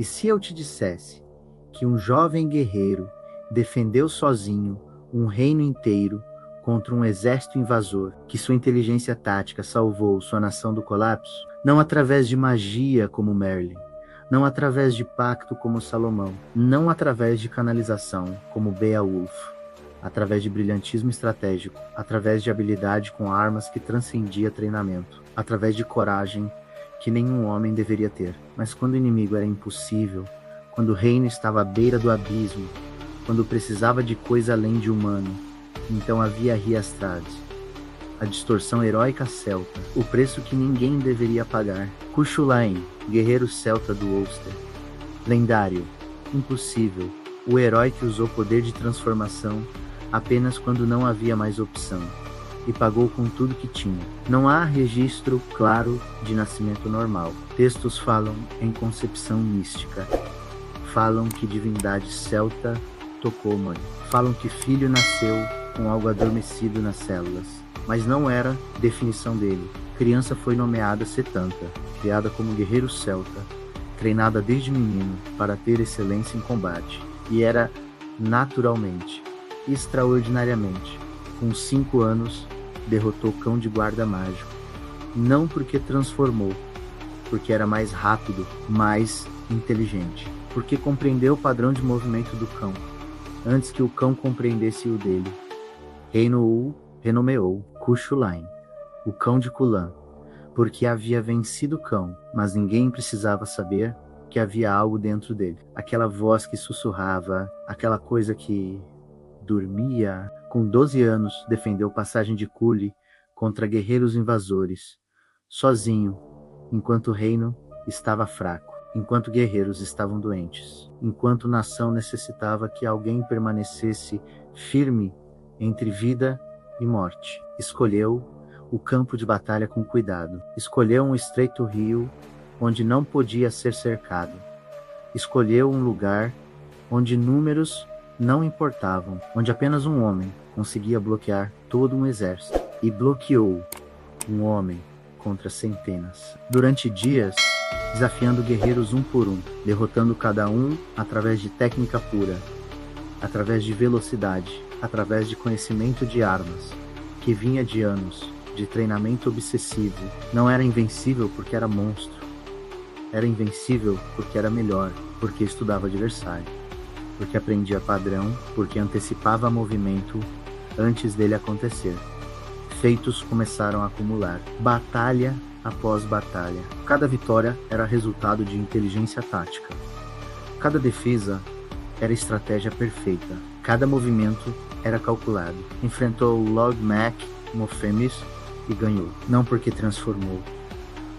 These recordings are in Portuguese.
E se eu te dissesse que um jovem guerreiro defendeu sozinho um reino inteiro contra um exército invasor, que sua inteligência tática salvou sua nação do colapso, não através de magia como Merlin, não através de pacto como Salomão, não através de canalização como Beowulf, através de brilhantismo estratégico, através de habilidade com armas que transcendia treinamento, através de coragem que nenhum homem deveria ter. Mas quando o inimigo era impossível, quando o reino estava à beira do abismo, quando precisava de coisa além de humano, então havia Riastrades, a distorção heróica celta, o preço que ninguém deveria pagar. Cuchulainn, guerreiro celta do Ulster, lendário, impossível, o herói que usou poder de transformação apenas quando não havia mais opção, e pagou com tudo que tinha. Não há registro claro de nascimento normal. Textos falam em concepção mística. Falam que divindade celta tocou mãe. Falam que filho nasceu com algo adormecido nas células. Mas não era definição dele. Criança foi nomeada Setanta, criada como guerreiro celta, treinada desde menino para ter excelência em combate. E era naturalmente, extraordinariamente, com 5 anos, derrotou o cão de guarda mágico. Não porque transformou, porque era mais rápido, mais inteligente. Porque compreendeu o padrão de movimento do cão, antes que o cão compreendesse o dele. Reino renomeou Cuchulainn, o cão de Cúlan, porque havia vencido o cão, mas ninguém precisava saber que havia algo dentro dele. Aquela voz que sussurrava, aquela coisa que dormia. Com 12 anos, defendeu passagem de Cully contra guerreiros invasores, sozinho, enquanto o reino estava fraco, enquanto guerreiros estavam doentes, enquanto nação necessitava que alguém permanecesse firme entre vida e morte. Escolheu o campo de batalha com cuidado. Escolheu um estreito rio onde não podia ser cercado. Escolheu um lugar onde números não importavam, onde apenas um homem conseguia bloquear todo um exército. E bloqueou um homem contra centenas. Durante dias, desafiando guerreiros um por um, derrotando cada um através de técnica pura, através de velocidade, através de conhecimento de armas, que vinha de anos de treinamento obsessivo. Não era invencível porque era monstro. Era invencível porque era melhor, porque estudava adversário, porque aprendia padrão, porque antecipava movimento antes dele acontecer. Feitos começaram a acumular, batalha após batalha. Cada vitória era resultado de inteligência tática. Cada defesa era estratégia perfeita. Cada movimento era calculado. Enfrentou Log Mac, Mofemis e ganhou. Não porque transformou,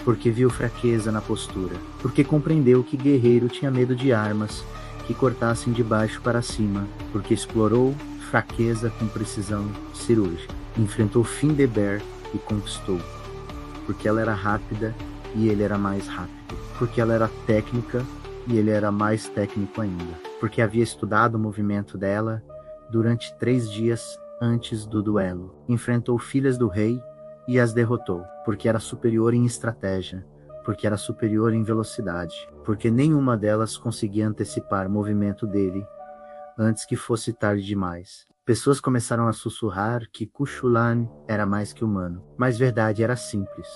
porque viu fraqueza na postura, porque compreendeu que guerreiro tinha medo de armas que cortassem de baixo para cima, porque explorou fraqueza com precisão cirúrgica. Enfrentou Findeber e conquistou, porque ela era rápida e ele era mais rápido, porque ela era técnica e ele era mais técnico ainda, porque havia estudado o movimento dela durante 3 dias antes do duelo. Enfrentou filhas do rei e as derrotou, porque era superior em estratégia, porque era superior em velocidade, porque nenhuma delas conseguia antecipar o movimento dele antes que fosse tarde demais. Pessoas começaram a sussurrar que Cuchulainn era mais que humano, mas verdade era simples.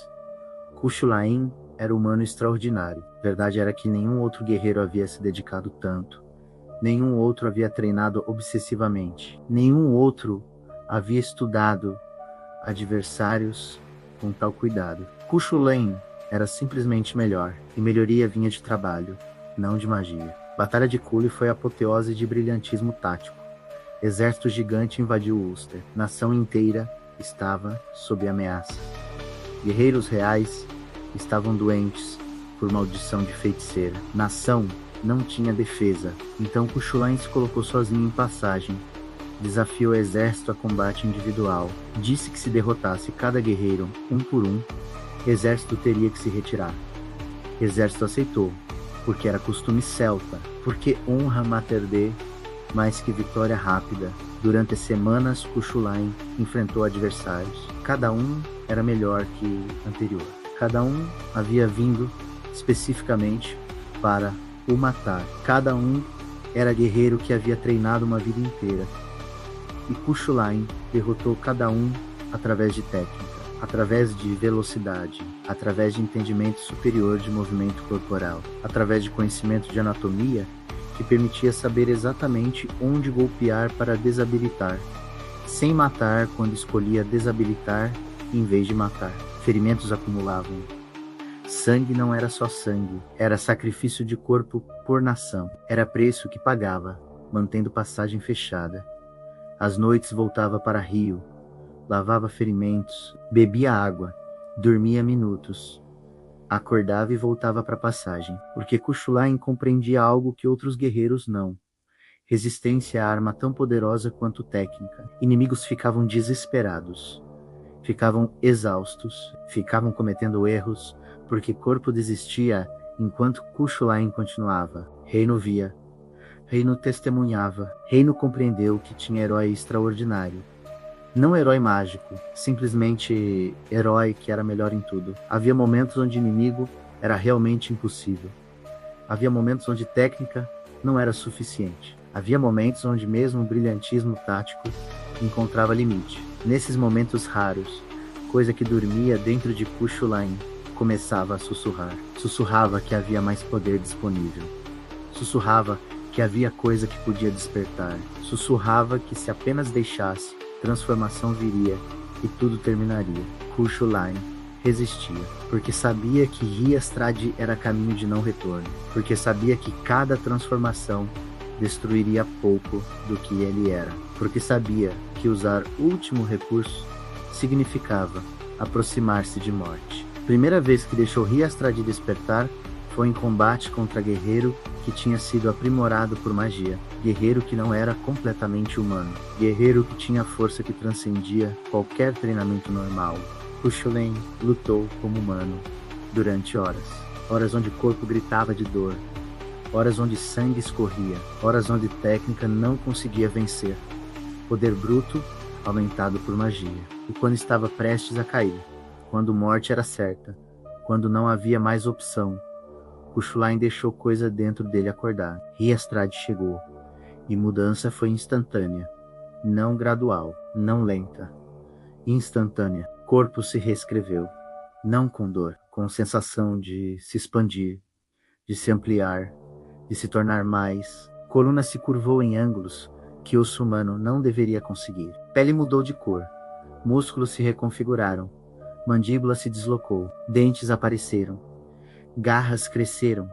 Cuchulainn era humano extraordinário. Verdade era que nenhum outro guerreiro havia se dedicado tanto. Nenhum outro havia treinado obsessivamente. Nenhum outro havia estudado adversários com tal cuidado. Cuchulainn era simplesmente melhor, e melhoria vinha de trabalho, não de magia. Batalha de Cully foi a apoteose de brilhantismo tático. Exército gigante invadiu Ulster. Nação inteira estava sob ameaça. Guerreiros reais estavam doentes por maldição de feiticeira. Nação não tinha defesa, então Cuchulainn se colocou sozinho em passagem. Desafiou o exército a combate individual. Disse que se derrotasse cada guerreiro, um por um, exército teria que se retirar. Exército aceitou, porque era costume celta, porque honra Mater Dei mais que vitória rápida. Durante semanas, Cuchulainn enfrentou adversários. Cada um era melhor que anterior. Cada um havia vindo especificamente para ou matar. Cada um era guerreiro que havia treinado uma vida inteira. E Kuchulain derrotou cada um através de técnica, através de velocidade, através de entendimento superior de movimento corporal, através de conhecimento de anatomia que permitia saber exatamente onde golpear para desabilitar, sem matar quando escolhia desabilitar em vez de matar. Ferimentos acumulavam. Sangue não era só sangue, era sacrifício de corpo por nação. Era preço que pagava, mantendo passagem fechada. Às noites voltava para rio, lavava ferimentos, bebia água, dormia minutos. Acordava e voltava para a passagem, porque Kuchulain compreendia algo que outros guerreiros não. Resistência à arma tão poderosa quanto técnica. Inimigos ficavam desesperados. Ficavam exaustos, ficavam cometendo erros, porque corpo desistia enquanto Kuchulain continuava. Reino via, reino testemunhava, reino compreendeu que tinha herói extraordinário. Não herói mágico, simplesmente herói que era melhor em tudo. Havia momentos onde inimigo era realmente impossível. Havia momentos onde técnica não era suficiente. Havia momentos onde mesmo o brilhantismo tático encontrava limite. Nesses momentos raros, coisa que dormia dentro de Kuchulain começava a sussurrar. Sussurrava que havia mais poder disponível. Sussurrava que havia coisa que podia despertar. Sussurrava que se apenas deixasse, transformação viria e tudo terminaria. Kuchulain resistia, porque sabia que Hiastrad era caminho de não retorno, porque sabia que cada transformação destruiria pouco do que ele era, porque sabia que usar o último recurso significava aproximar-se de morte. Primeira vez que deixou Hiastrad despertar foi em combate contra guerreiro que tinha sido aprimorado por magia, guerreiro que não era completamente humano, guerreiro que tinha força que transcendia qualquer treinamento normal. Kuchulain lutou como humano durante horas, horas onde o corpo gritava de dor, horas onde sangue escorria, horas onde técnica não conseguia vencer, poder bruto aumentado por magia. E quando estava prestes a cair, quando morte era certa, quando não havia mais opção, Kuchulain deixou coisa dentro dele acordar. Hiastrad chegou, e mudança foi instantânea, não gradual, não lenta. Instantânea. Corpo se reescreveu, não com dor, com sensação de se expandir, de se ampliar, de se tornar mais. Coluna se curvou em ângulos que osso humano não deveria conseguir. Pele mudou de cor, músculos se reconfiguraram, mandíbula se deslocou, dentes apareceram. Garras cresceram,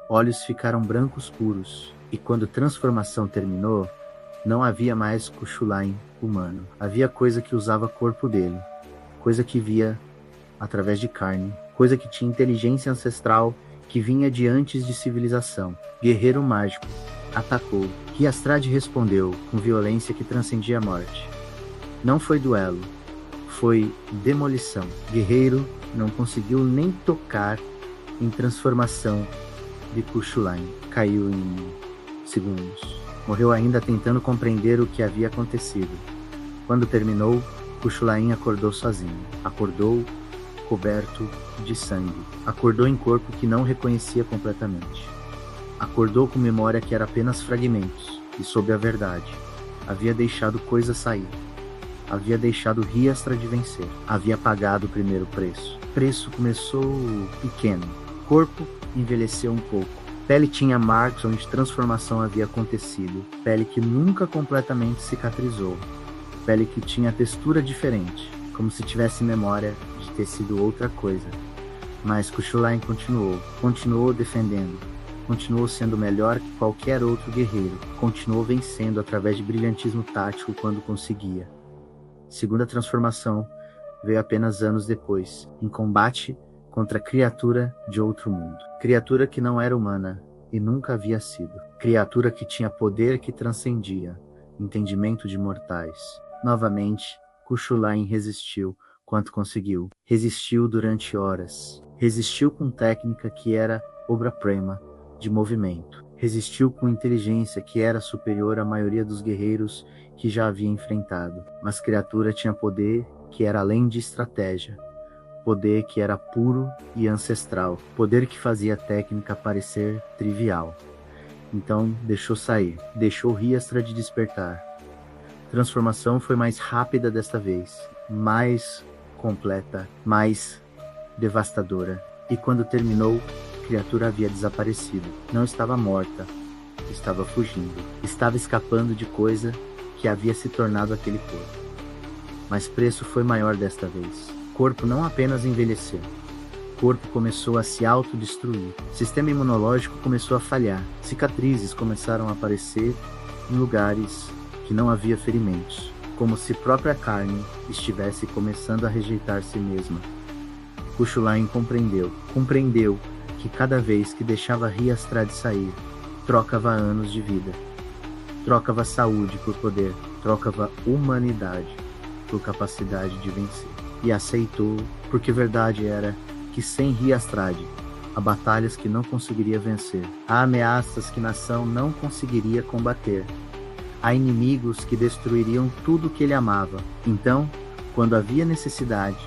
olhos ficaram brancos puros, e quando a transformação terminou, não havia mais Kuchulain humano. Havia coisa que usava corpo dele, coisa que via através de carne, coisa que tinha inteligência ancestral que vinha de antes de civilização. Guerreiro mágico atacou. Hiastrad respondeu com violência que transcendia a morte. Não foi duelo, foi demolição. Guerreiro não conseguiu nem tocar em transformação de Kuchulain. Caiu em segundos. Morreu ainda tentando compreender o que havia acontecido. Quando terminou, Kuchulain acordou sozinho. Acordou coberto de sangue. Acordou em corpo que não reconhecia completamente. Acordou com memória que era apenas fragmentos, e soube a verdade. Havia deixado coisa sair. Havia deixado Hiastrad vencer. Havia pagado o primeiro preço. O preço começou pequeno. Corpo envelheceu um pouco. Pele tinha marcas onde transformação havia acontecido. Pele que nunca completamente cicatrizou. Pele que tinha textura diferente, como se tivesse memória de ter sido outra coisa. Mas Kuchulain continuou defendendo. Continuou sendo melhor que qualquer outro guerreiro. Continuou vencendo através de brilhantismo tático quando conseguia. Segunda transformação veio apenas anos depois, em combate contra criatura de outro mundo. Criatura que não era humana e nunca havia sido. Criatura que tinha poder que transcendia, entendimento de mortais. Novamente, Kuchulain resistiu quanto conseguiu. Resistiu durante horas. Resistiu com técnica que era obra-prima de movimento. Resistiu com inteligência que era superior à maioria dos guerreiros que já havia enfrentado. Mas criatura tinha poder que era além de estratégia. poder que era puro e ancestral, poder que fazia a técnica parecer trivial. Então deixou sair, deixou Riastrad despertar. Transformação foi mais rápida desta vez, mais completa, mais devastadora. E quando terminou, a criatura havia desaparecido. Não estava morta, estava fugindo. Estava escapando de coisa que havia se tornado aquele corpo. Mas preço foi maior desta vez. O corpo não apenas envelheceu. O corpo começou a se autodestruir. O sistema imunológico começou a falhar. Cicatrizes começaram a aparecer em lugares que não havia ferimentos, como se própria carne estivesse começando a rejeitar si mesma. Cuchulainn compreendeu que cada vez que deixava Riastrad sair, trocava anos de vida, trocava saúde por poder, trocava humanidade por capacidade de vencer. E aceitou, porque verdade era que sem Riastrad, há batalhas que não conseguiria vencer, há ameaças que nação não conseguiria combater, há inimigos que destruiriam tudo que ele amava. Então, quando havia necessidade,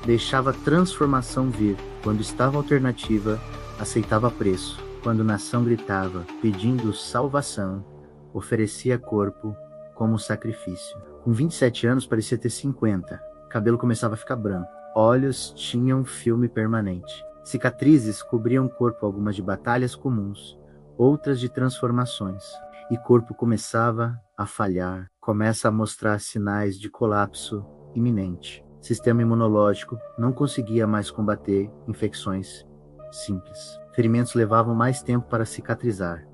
deixava transformação vir. Quando estava alternativa, aceitava preço. Quando nação gritava, pedindo salvação, oferecia corpo como sacrifício. Com 27 anos, parecia ter 50. Cabelo começava a ficar branco. Olhos tinham filme permanente. Cicatrizes cobriam o corpo, algumas de batalhas comuns, outras de transformações. E corpo começava a falhar, começa a mostrar sinais de colapso iminente. Sistema imunológico não conseguia mais combater infecções simples. Ferimentos levavam mais tempo para cicatrizar.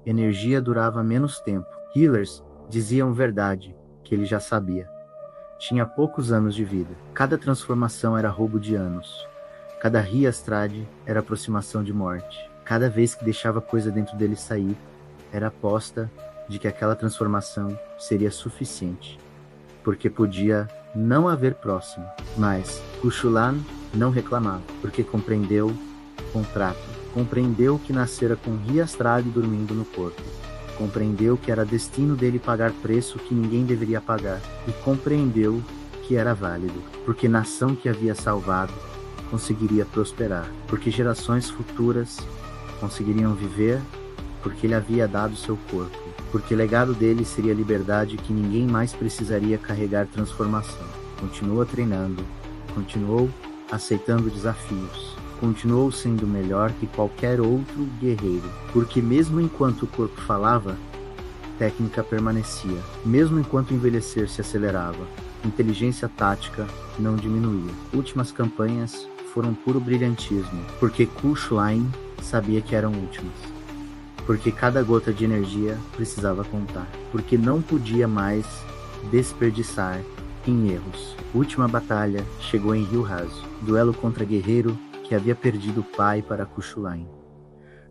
Energia durava menos tempo. Healers diziam verdade, que ele já sabia. Tinha poucos anos de vida. Cada transformação era roubo de anos. Cada Riastrad era aproximação de morte. Cada vez que deixava coisa dentro dele sair, era aposta de que aquela transformação seria suficiente, porque podia não haver próximo. Mas Cuchulainn não reclamava, porque compreendeu o contrato, compreendeu que nascera com Riastrad dormindo no corpo, compreendeu que era destino dele pagar preço que ninguém deveria pagar, e compreendeu que era válido, porque nação que havia salvado conseguiria prosperar, porque gerações futuras conseguiriam viver, porque ele havia dado seu corpo, porque o legado dele seria liberdade que ninguém mais precisaria carregar transformação. Continuou treinando, continuou aceitando desafios, continuou sendo melhor que qualquer outro guerreiro, porque mesmo enquanto o corpo falava, técnica permanecia, mesmo enquanto envelhecer se acelerava, inteligência tática não diminuía. Últimas campanhas foram puro brilhantismo, porque Cuchulainn sabia que eram últimas. Porque cada gota de energia precisava contar, porque não podia mais desperdiçar em erros. Última batalha chegou em Rio Raso, duelo contra guerreiro que havia perdido o pai para Cuchulainn.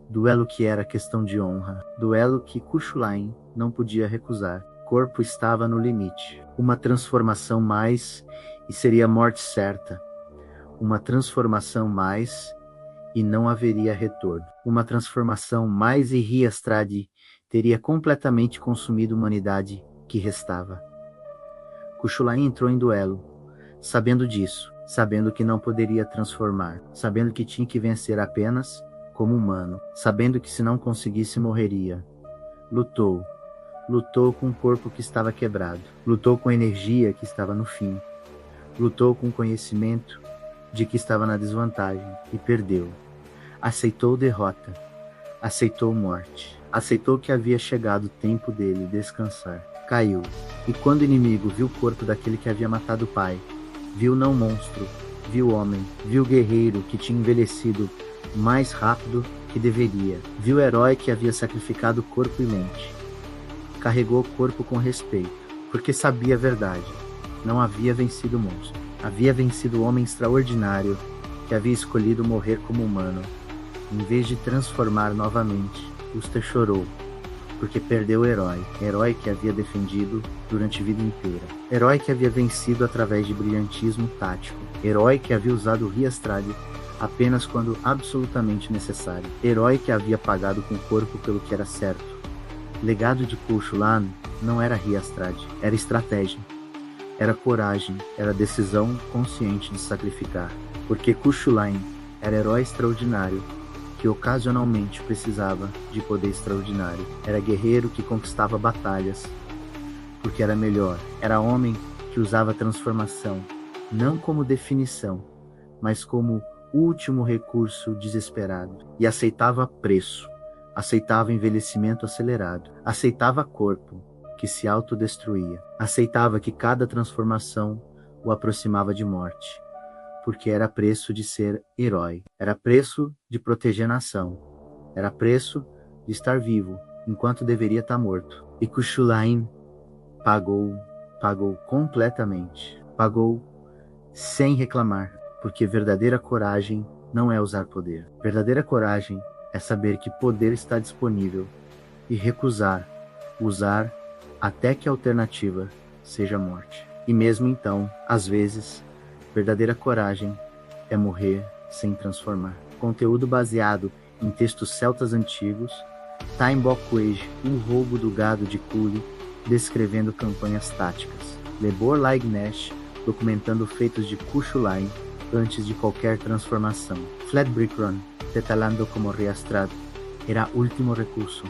Duelo que era questão de honra, duelo que Cuchulainn não podia recusar. Corpo estava no limite. Uma transformação mais e seria morte certa. Uma transformação mais e não haveria retorno. Uma transformação mais e Riastrad teria completamente consumido a humanidade que restava. Cuchulainn entrou em duelo, sabendo disso, sabendo que não poderia transformar, sabendo que tinha que vencer apenas como humano, sabendo que se não conseguisse morreria. Lutou com o corpo que estava quebrado, lutou com a energia que estava no fim, lutou com o conhecimento de que estava na desvantagem e perdeu. Aceitou derrota, aceitou morte, aceitou que havia chegado o tempo dele descansar. Caiu, e quando o inimigo viu o corpo daquele que havia matado o pai, viu não monstro, viu homem, viu guerreiro que tinha envelhecido mais rápido que deveria, viu o herói que havia sacrificado corpo e mente. Carregou o corpo com respeito, porque sabia a verdade. Não havia vencido o monstro. Havia vencido o homem extraordinário que havia escolhido morrer como humano. Em vez de transformar novamente, Uster chorou, porque perdeu o herói que havia defendido durante a vida inteira. Herói que havia vencido através de brilhantismo tático. Herói que havia usado Riastrad apenas quando absolutamente necessário. Herói que havia pagado com o corpo pelo que era certo. Legado de Cuchulainn não era Riastrad, era estratégia. Era coragem, era decisão consciente de sacrificar. porque Cuchulainn era herói extraordinário que ocasionalmente precisava de poder extraordinário. Era guerreiro que conquistava batalhas porque era melhor. Era homem que usava a transformação não como definição, mas como último recurso desesperado. E aceitava preço, aceitava envelhecimento acelerado, aceitava corpo que se autodestruía, aceitava que cada transformação o aproximava de morte, porque era preço de ser herói, era preço de proteger a nação, era preço de estar vivo enquanto deveria estar morto. E Cuchulainn pagou completamente, pagou sem reclamar, porque verdadeira coragem não é usar poder. Verdadeira coragem é saber que poder está disponível e recusar usar até que a alternativa seja a morte. E mesmo então, às vezes, verdadeira coragem é morrer sem transformar. Conteúdo baseado em textos celtas antigos, Time Bokwage, um roubo do gado de Cooley, descrevendo campanhas táticas. Lebor Laignesh, documentando feitos de Cuchulainn antes de qualquer transformação. Flat Brick Run, detalhando como Riastrad era último recurso.